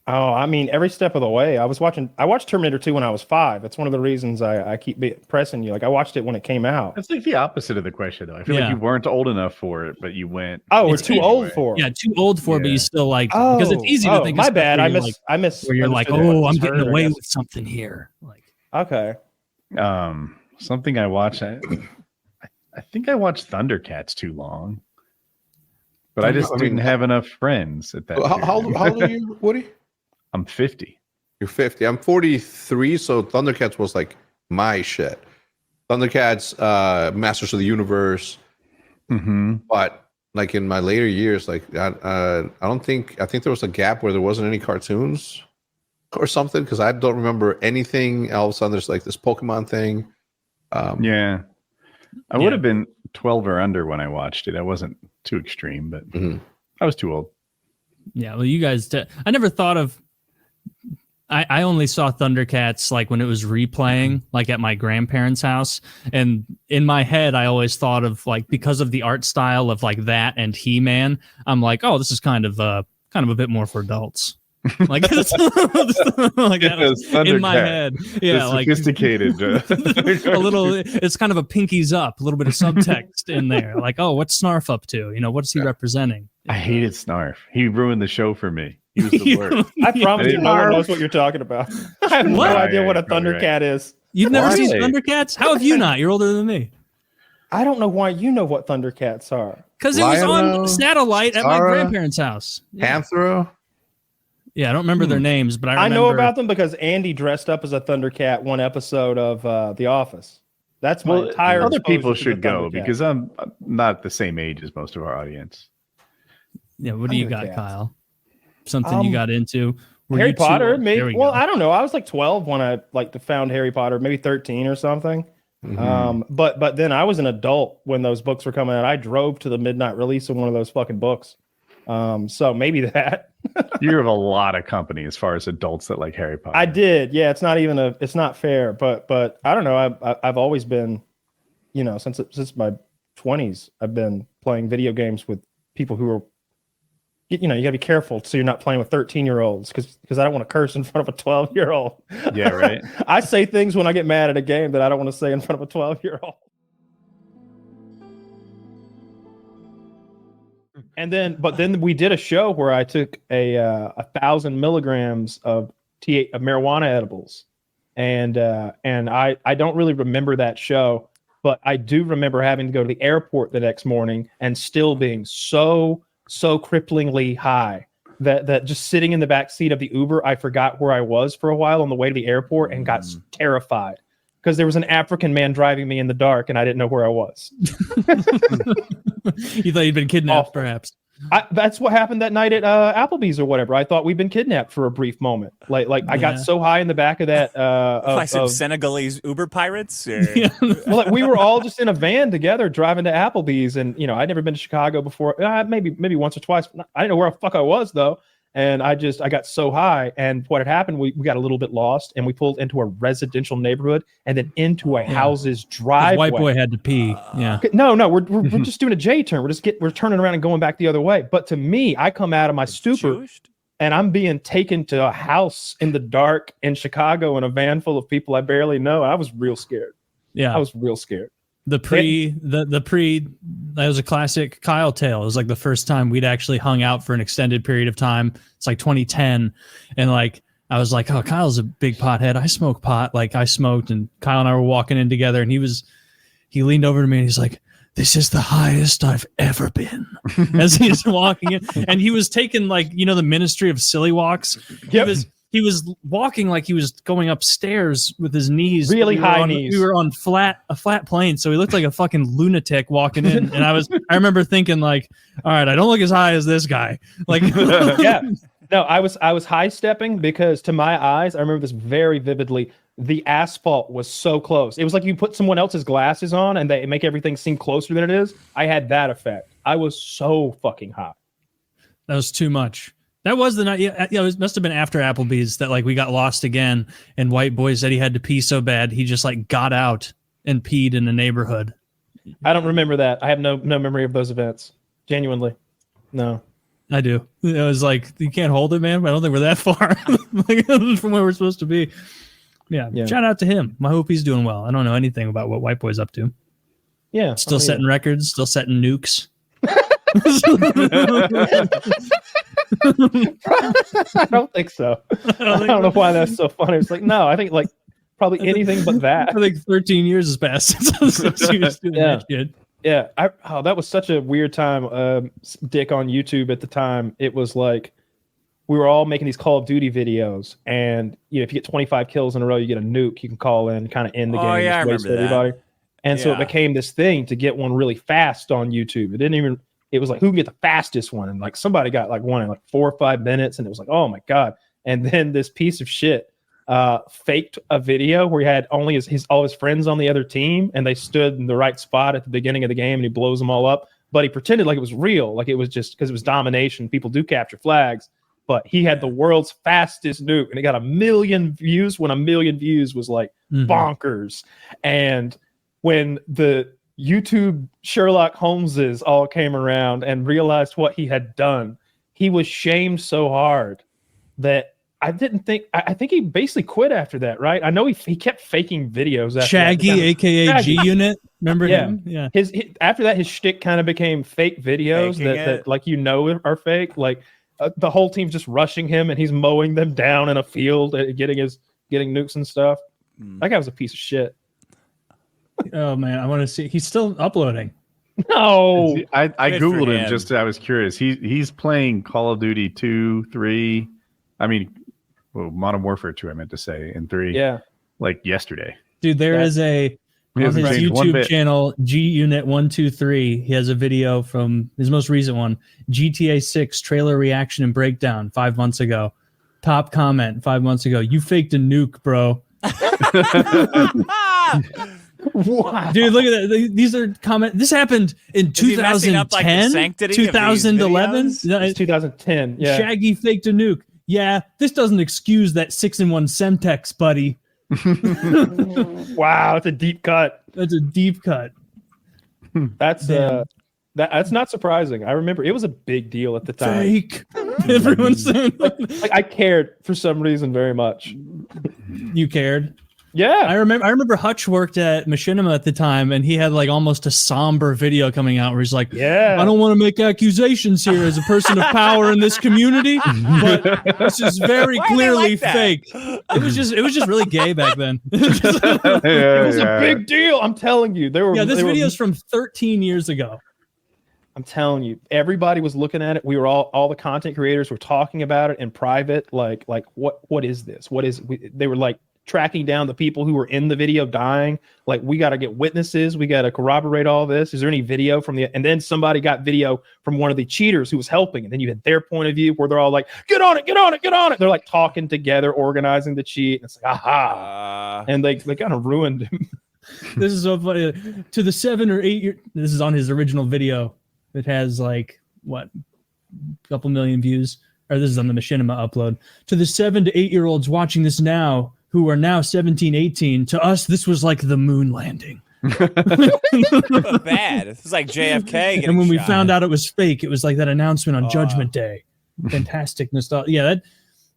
Oh, I mean, every step of the way. I watched Terminator 2 when I was 5. That's one of the reasons I keep pressing you. Like, I watched it when it came out. That's like the opposite of the question, though. I feel like you weren't old enough for it, but you went. Oh, we're too old for it. Yeah, too old for it, but you still like it. Oh, Because it's easy to think. My of stuff bad. where I you're miss. where you're like, understood oh, what I'm this getting hurt, I away guess. with something here. Like, Okay. Something I watched. I think I watched Thundercats too long. But I just didn't have enough friends at that. How old are you, Woody? I'm 50. You're 50. I'm 43, so Thundercats was like my shit. Thundercats, Masters of the Universe. Mm-hmm. But like in my later years, like I think there was a gap where there wasn't any cartoons or something, because I don't remember anything else. On there's like this Pokemon thing. Yeah, I would have been 12 or under when I watched it. I wasn't too extreme, but I was too old. Yeah, well, you guys, I never thought of. I only saw Thundercats like when it was replaying, like at my grandparents' house, and in my head, I always thought of like, because of the art style of like that and He-Man, I'm like, oh, this is kind of a bit more for adults. Like, like that in my head, yeah, like sophisticated, a little. It's kind of a pinkies up, a little bit of subtext in there. Like, oh, what's Snarf up to? You know, what's he representing? I hated Snarf. He ruined the show for me. He was the worst. I promise you, no one knows what you're talking about. I have no idea what a Thundercat is. You've never seen Thundercats? How have you not? You're older than me. I don't know why you know what Thundercats are. Because it was on satellite at my grandparents' house. Panthro. Yeah, I don't remember their names, but I know about them because Andy dressed up as a Thundercat one episode of The Office. That's my entire. Other people should go because I'm not the same age as most of our audience. Yeah, what do you got, Kyle? Something you got into? Harry Potter, maybe. Well, I don't know. I was like 12 when I found Harry Potter, maybe 13 or something. But then I was an adult when those books were coming out. I drove to the midnight release of one of those fucking books. So maybe that. You're of a lot of company as far as adults that like Harry Potter. I did. Yeah, it's not fair, but I don't know. I've always been, since my 20s, I've been playing video games with people who are, you got to be careful so you're not playing with 13-year-olds because I don't want to curse in front of a 12-year-old. Yeah, right. I say things when I get mad at a game that I don't want to say in front of a 12-year-old. But then we did a show where I took 1,000 milligrams of marijuana edibles, and I don't really remember that show, but I do remember having to go to the airport the next morning and still being so cripplingly high that just sitting in the back seat of the Uber, I forgot where I was for a while on the way to the airport and got terrified because there was an African man driving me in the dark and I didn't know where I was. You thought you'd been kidnapped, perhaps. That's what happened that night at Applebee's or whatever. I thought we'd been kidnapped for a brief moment. I got so high in the back of that by some Senegalese Uber pirates. Well, we were all just in a van together driving to Applebee's, and I'd never been to Chicago before. Maybe once or twice. I didn't know where the fuck I was though, and I got so high. And what had happened, we got a little bit lost, and we pulled into a residential neighborhood, and then into a house's driveway. White boy had to pee. No, we're just doing a J turn. We're turning around and going back the other way. But to me, I come out of my stupor, and I'm being taken to a house in the dark in Chicago in a van full of people I barely know. I was real scared. Yeah, I was real scared. The pre that was a classic Kyle tale. It was like the first time we'd actually hung out for an extended period of time. It's like 2010, and like I was like, oh, Kyle's a big pothead. I smoke pot. Like I smoked, and Kyle and I were walking in together, and he leaned over to me and he's like, this is the highest I've ever been, as he's walking in, and he was taking like the Ministry of Silly Walks. Yep. He was walking like he was going upstairs with his knees really high knees. We were on a flat plane, so he looked like a fucking lunatic walking in. And I remember thinking like, all right, I don't look as high as this guy. Like, yeah, no, I was high stepping because to my eyes, I remember this very vividly. The asphalt was so close. It was like you put someone else's glasses on and they make everything seem closer than it is. I had that effect. I was so fucking hot. That was too much. That was the night. Yeah, it must have been after Applebee's that like we got lost again, and White Boy said he had to pee so bad he just like got out and peed in the neighborhood. I don't remember that. I have no memory of those events. Genuinely, no. I do. It was like you can't hold it, man. But I don't think we're that far from where we're supposed to be. Yeah. Shout out to him. I hope he's doing well. I don't know anything about what White Boy's up to. Yeah, still setting records. Still setting nukes. I don't think so. I don't know why that's so funny. It's like, no, I think like probably anything but that. I think 13 years has passed since he was doing that shit. Yeah, that was such a weird time. Dick on YouTube at the time. It was like we were all making these Call of Duty videos, and if you get 25 kills in a row, you get a nuke. You can call in, kind of end the game. Oh yeah, I remember everybody. that. And so it became this thing to get one really fast on YouTube. It was like who can get the fastest one, and like somebody got like one in like 4 or 5 minutes, and it was like, oh my god. And then this piece of shit faked a video where he had only all his friends on the other team, and they stood in the right spot at the beginning of the game, and he blows them all up. But he pretended like it was real, like it was just because it was domination. People do capture flags, but he had the world's fastest nuke, and it got 1 million views when 1 million views was like bonkers. And when the YouTube Sherlock Holmeses all came around and realized what he had done, he was shamed so hard that I think he basically quit after that, right? I know he kept faking videos. After Shaggy, that. aka G Unit. Remember him? Yeah. After that, his shtick kind of became fake videos that like are fake. Like the whole team's just rushing him, and he's mowing them down in a field, getting nukes and stuff. That guy was a piece of shit. Oh man, I want to see. He's still uploading. No, I googled him just. I was curious. He's playing Call of Duty 2, 3. I mean, Modern Warfare 2. I meant to say, and 3. Yeah, like yesterday. Dude, there is on his YouTube channel, G Unit 123. He has a video from his most recent one, GTA 6 trailer reaction and breakdown 5 months ago. Top comment 5 months ago. You faked a nuke, bro. Wow. Dude, look at that. These are comments. This happened in 2010, 2011. No, it's 2010. Yeah. Shaggy faked a nuke. Yeah, this doesn't excuse that 6-in-1 Semtex, buddy. Wow, it's a deep cut. That's a deep cut. That's that's not surprising. I remember it was a big deal at the time. Fake. Everyone's saying like I cared for some reason very much. You cared? Yeah, I remember Hutch worked at Machinima at the time, and he had like almost a somber video coming out where he's like, "Yeah, I don't want to make accusations here as a person of power in this community, but this is very clearly fake." It was just really gay back then. It was a big deal. I'm telling you, this video's from 13 years ago. I'm telling you, everybody was looking at it. We were all the content creators were talking about it in private. Like what is this? They were like tracking down the people who were in the video dying. Like, we got to get witnesses. We got to corroborate all this. Is there any video from and then somebody got video from one of the cheaters who was helping. And then you had their point of view where they're all like, get on it, get on it, get on it. They're like talking together, organizing the cheat. And it's like, aha. And they kind of ruined him. This is so funny. To the 7 or 8 year, this is on his original video. It has like, what, a couple million views. Or this is on the Machinima upload. To the 7 to 8 year olds watching this now, who are now 17, 18, to us, this was like the moon landing. Bad. It's like JFK. And when we found out it was fake, it was like that announcement on Judgment Day. Fantastic nostalgia. Yeah,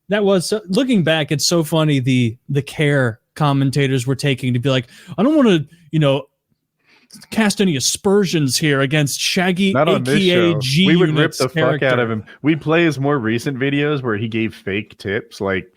that was, looking back, it's so funny the care commentators were taking to be like, I don't want to, cast any aspersions here against Shaggy, not on this show. G we would rip the character. Fuck out of him. We'd play his more recent videos where he gave fake tips, like,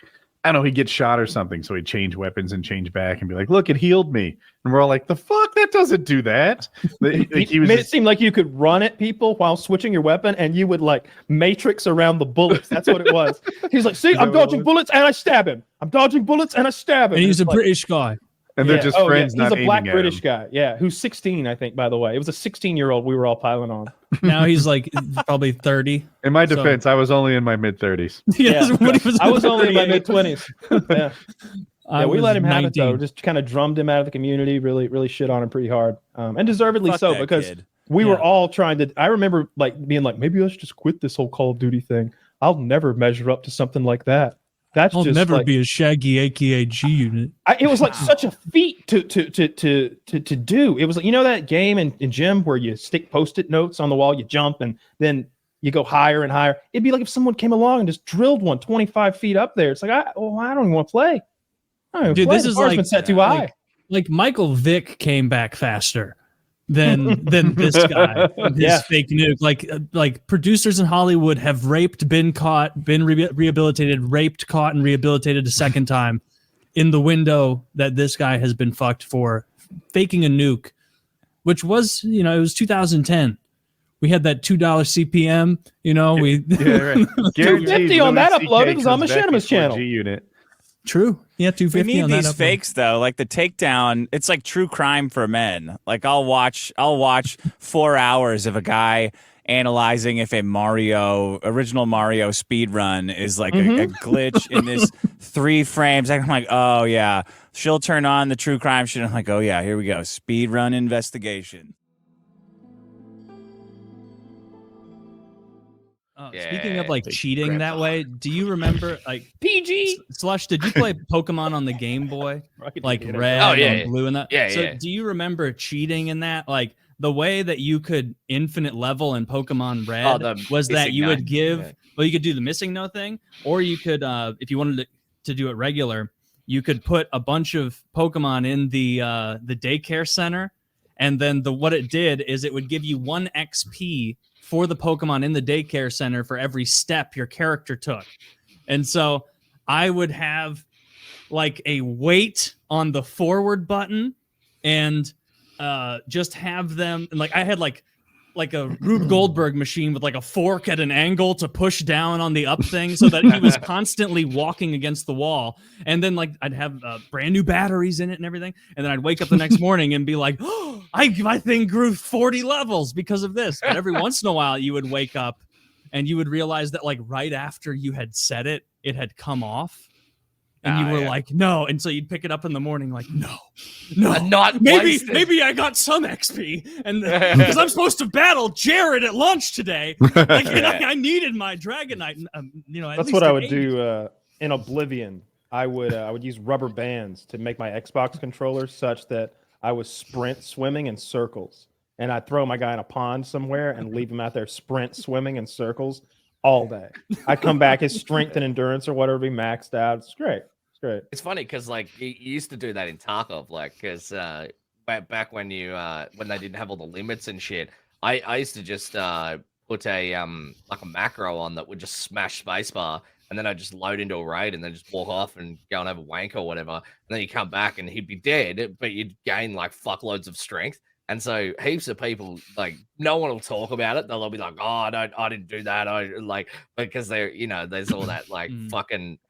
I don't know, he'd get shot or something, so he'd change weapons and change back and be like, look, it healed me. And we're all like, the fuck? That doesn't do that. He made it seem like you could run at people while switching your weapon, and you would like matrix around the bullets. That's what it was. He's like, see, I'm dodging bullets and I stab him. I'm dodging bullets and I stab him. And he's a British guy. And they're just friends. He's a black British guy. Yeah, who's 16, I think, by the way. It was a 16-year-old we were all piling on. Now he's like probably 30. In my defense, I was only in my mid-30s. I was only in my mid-20s. Yeah. We let him have it, though. Just kind of drummed him out of the community, really, really shit on him pretty hard. And deservedly so, because we were all trying to... I remember like being like, maybe I should just quit this whole Call of Duty thing. I'll never measure up to something like that. I'll never be a Shaggy, aka G Unit. It was like such a feat to do. It was like, that game in gym where you stick Post-it notes on the wall, you jump, and then you go higher and higher. It'd be like if someone came along and just drilled one 25 feet up there. It's like, I don't even want to play. Dude, this is like set too high. Like Michael Vick came back faster than this guy, his fake nuke. Like producers in Hollywood have raped, been caught, been rehabilitated, raped, caught, and rehabilitated a second time in the window that this guy has been fucked for faking a nuke. which was, you know, it was 2010. We had that $2 CPM, you know, we right. $2.50 on that uploaded because I'm a Machinimous channel. Unit. True. Yeah, We $2.50 need on that these upload. fakes though, like the takedown. It's like true crime for men. Like I'll watch 4 hours of a guy analyzing if a original Mario speed run is like a glitch in this 3 frames. I'm like, oh yeah, she'll turn on the true crime shit. I'm like, oh yeah, here we go, speed run investigation. Speaking of like cheating that way, do you remember like PG Slush? Did you play Pokemon on the Game Boy, like Red and Blue and that? So do you remember cheating in that? Like the way that you could infinite level in Pokemon Red was that you would give, well, you could do the missing no thing, or you could, if you wanted to do it regular, you could put a bunch of Pokemon in the daycare center, and then what it did is it would give you 1 XP for the Pokemon in the daycare center for every step your character took. And so I would have like a wait on the forward button and just have them, and like I had like a Rube Goldberg machine with like a fork at an angle to push down on the up thing so that he was constantly walking against the wall. And then like I'd have brand new batteries in it and everything. And then I'd wake up the next morning and be like, oh, my thing grew 40 levels because of this. But every once in a while you would wake up and you would realize that like right after you had said it, it had come off. And you were like, no. And so you'd pick it up in the morning like, no, maybe I got some XP. And because I'm supposed to battle Jared at lunch today. Like, and I needed my Dragonite. You know, that's what I would do in Oblivion. I would use rubber bands to make my Xbox controller such that I was sprint swimming in circles. And I'd throw my guy in a pond somewhere and leave him out there sprint swimming in circles all day. I'd come back, his strength and endurance or whatever be maxed out. It's great. Great. It's funny because like you used to do that in Tarkov, like because back when when they didn't have all the limits and shit, I used to just put a like a macro on that would just smash spacebar, and then I'd just load into a raid and then just walk off and go and have a wank or whatever, and then you come back and he'd be dead, but you'd gain like fuckloads of strength. And so heaps of people, like, no one will talk about it. They'll all be like, oh, I didn't do that. I like, because they're, you know, there's all that like fucking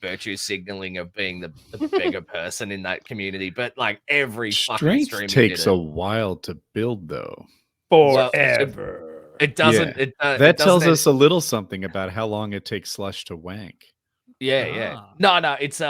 virtue signaling of being the bigger person in that community, but like every fucking stream takes a while to build though. Forever. It doesn't. Yeah. That tells us a little something about how long it takes Slush to wank. Yeah. No, it's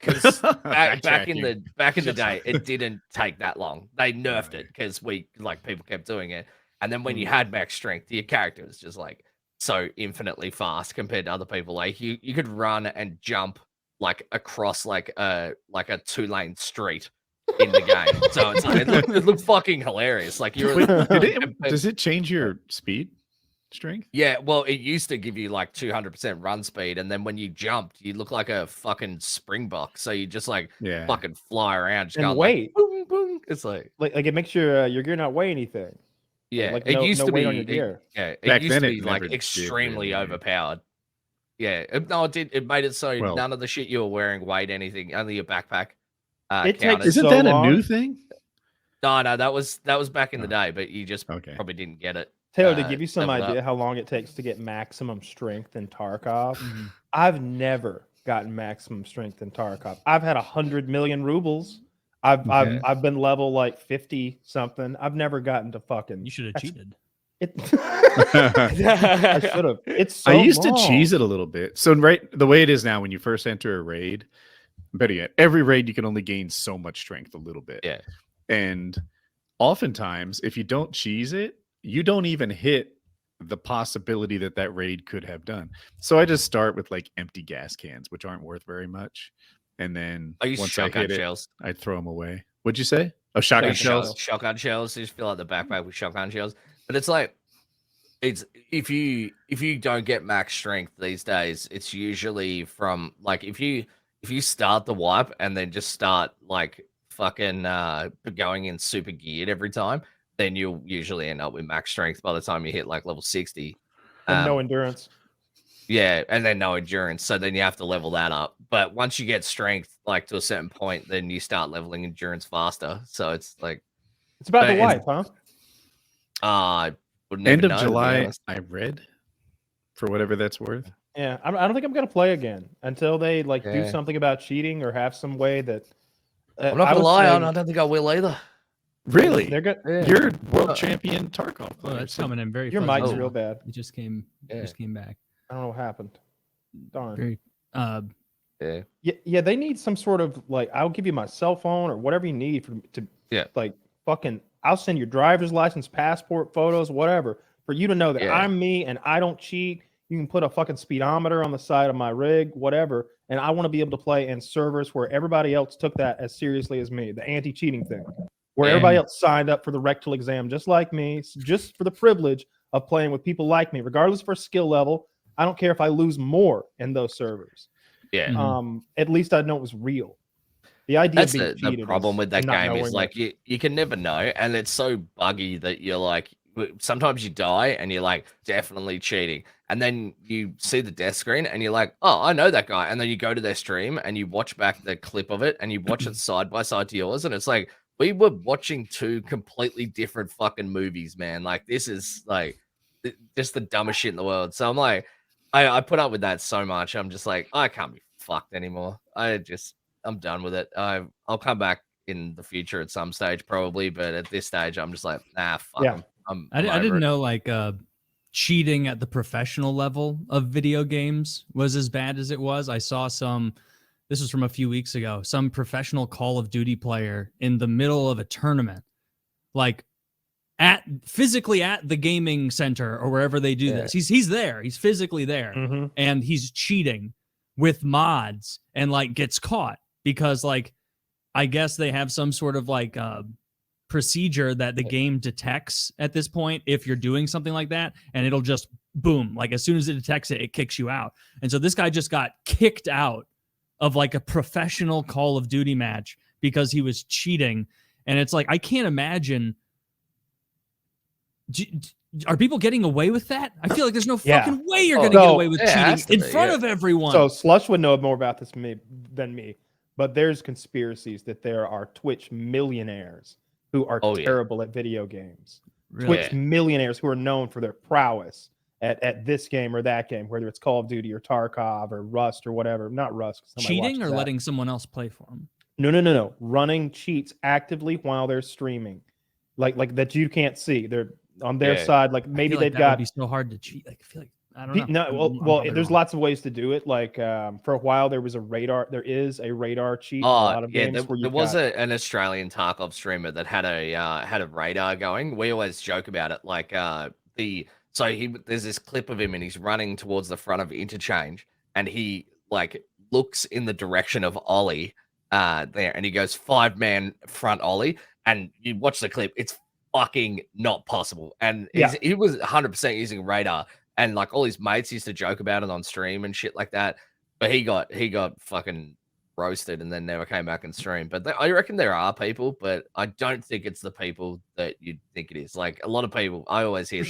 because back in the day, it didn't take that long. They nerfed it because people kept doing it, and then when you had max strength, your character was just like so infinitely fast compared to other people. Like you could run and jump like across like a 2-lane street in the game. So it's like, it looked fucking hilarious. Like does it change your speed strength? Yeah, well, it used to give you like 200% run speed, and then when you jumped, you look like a fucking springbok. So you just like fucking fly around, just and wait. Like, boom, boom. It's like it makes your gear not weigh anything. Yeah, like it used to be on your gear. It used to be like extremely overpowered. Yeah, it made it so none of the shit you were wearing weighed anything. Only your backpack. Isn't that a new thing? No, that was back in the day, but you just probably didn't get it. Taylor, to give you some idea how long it takes to get maximum strength in Tarkov, I've never gotten maximum strength in Tarkov. I've had 100 million rubles. I've been level like 50 something. I've never gotten to fucking. You should have cheated. I should have. It's so I used long. to cheese it a little bit. So the way it is now, when you first enter a raid, better yet, every raid you can only gain so much strength a little bit. Yeah. And oftentimes, if you don't cheese it, you don't even hit the possibility that raid could have done. So I just start with like empty gas cans, which aren't worth very much. And then once I hit shells. I throw them away. What'd you say? Oh, shotgun shells? Shotgun shells. You just fill out the backpack with shotgun shells. But it's like, if you don't get max strength these days, it's usually from like if you start the wipe and then just start like fucking going in super geared every time, then you'll usually end up with max strength by the time you hit like level 60. And no endurance. Yeah, and then no endurance. So then you have to level that up. But once you get strength like to a certain point, then you start leveling endurance faster. So it's like It's about But the wife, huh? Wouldn't End even of know, to be July, honest. I read, for whatever that's worth. Yeah, I don't think I'm gonna play again until they do Yeah. something about cheating or have some way that. I'm not I gonna would lie, say I don't think I will either. Really? they're good. Yeah. You're world champion Tarkov Oh, player. that's coming in very. Your fuzzy mic's now. real bad. It just came. Yeah. Just came back. I don't know what happened. Darn. Very. Yeah. Yeah, they need some sort of I'll give you my cell phone or whatever you need to fucking I'll send your driver's license, passport, photos, whatever, for you to know that Yeah. I'm me and I don't cheat. You can put a fucking speedometer on the side of my rig, whatever, and I want to be able to play in servers where everybody else took that as seriously as me, the anti-cheating thing, where everybody else signed up for the rectal exam just like me, just for the privilege of playing with people like me, regardless of our skill level. I don't care if I lose more in those servers. Yeah. At least I know it was real. The idea That's of being the cheated problem is with that not game is knowing you can never know, and it's so buggy that you're like, sometimes you die and you're like definitely cheating, and then you see the death screen and you're like, oh, I know that guy, and then you go to their stream and you watch back the clip of it and you watch it side by side to yours, and it's like we were watching two completely different fucking movies, man. Like this is just the dumbest shit in the world. So I'm like, I put up with that so much. I'm just like, I can't be fucked anymore. I'm done with it. I'll come back in the future at some stage probably, but at this stage I'm just like, nah, fuck Yeah. 'em. I didn't know cheating at the professional level of video games was as bad as it was. I saw this was from a few weeks ago, some professional Call of Duty player in the middle of a tournament, physically at the gaming center or wherever they do this. He's there. He's physically there, and he's cheating with mods and gets caught because I guess they have some sort of procedure that the game detects at this point if you're doing something like that, and it'll just boom, as soon as it detects it, it kicks you out. And so this guy just got kicked out of a professional Call of Duty match because he was cheating. And it's I can't imagine. Are people getting away with that? I feel like there's no fucking way you're going to get away with cheating in front of everyone. So Slush would know more about this than me, but there's conspiracies that there are Twitch millionaires who are terrible at video games. Really? Twitch millionaires who are known for their prowess at this game or that game, whether it's Call of Duty or Tarkov or Rust or whatever. Not Rust. Cheating or letting someone else play for them? No. Running cheats actively while they're streaming, like that you can't see. They're on their side. Maybe they've got. Would be so hard to cheat. I feel like I don't know. No, well, there's lots of ways to do it. For a while there was a radar. There is a radar cheat. In a lot of games there was an Australian Tarkov streamer that had a radar going. We always joke about it. There's this clip of him and he's running towards the front of interchange and he looks in the direction of Ollie there and he goes 5-man front Ollie and you watch the clip. It's fucking not possible. And he was 100% using radar. And all his mates used to joke about it on stream and shit like that. But he got fucking roasted and then never came back and streamed. But I reckon there are people, but I don't think it's the people that you'd think it is. A lot of people, I always hear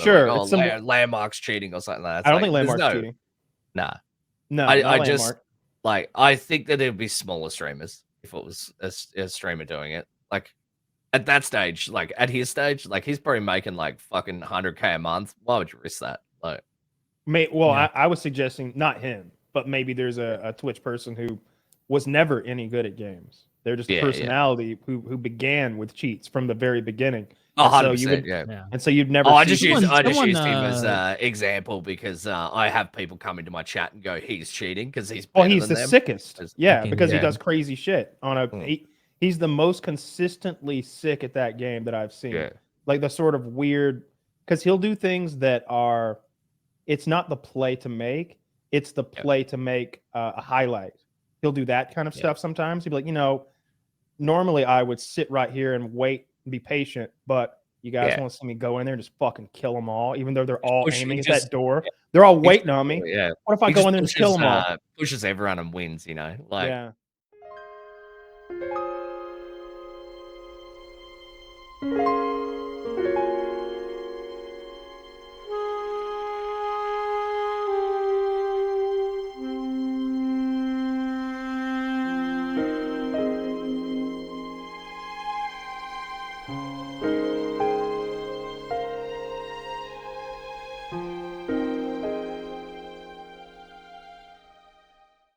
Landmark's cheating or something like that. I don't think Landmark's cheating. Nah. No, I just I think that it'd be smaller streamers if it was a streamer doing it. At that stage, at his stage, he's probably making fucking 100K a month. Why would you risk that? I was suggesting not him, but maybe there's a Twitch person who was never any good at games. They're just a personality who began with cheats from the very beginning. Oh, 100%, And so you'd never. I just used him as an example because I have people come into my chat and go, "He's cheating" because he's he's the sickest. Because he does crazy shit on he's the most consistently sick at that game that I've seen. Yeah. The sort of weird, because he'll do things that are. It's not the play to make; it's the play to make a highlight. He'll do that kind of stuff sometimes. He'll be like, normally I would sit right here and wait and be patient, but you guys want to see me go in there and just fucking kill them all, even though they're all aiming at that door. They're all waiting on me. Yeah. What if I go in there and just kill them all? Pushes everyone and wins, Yeah.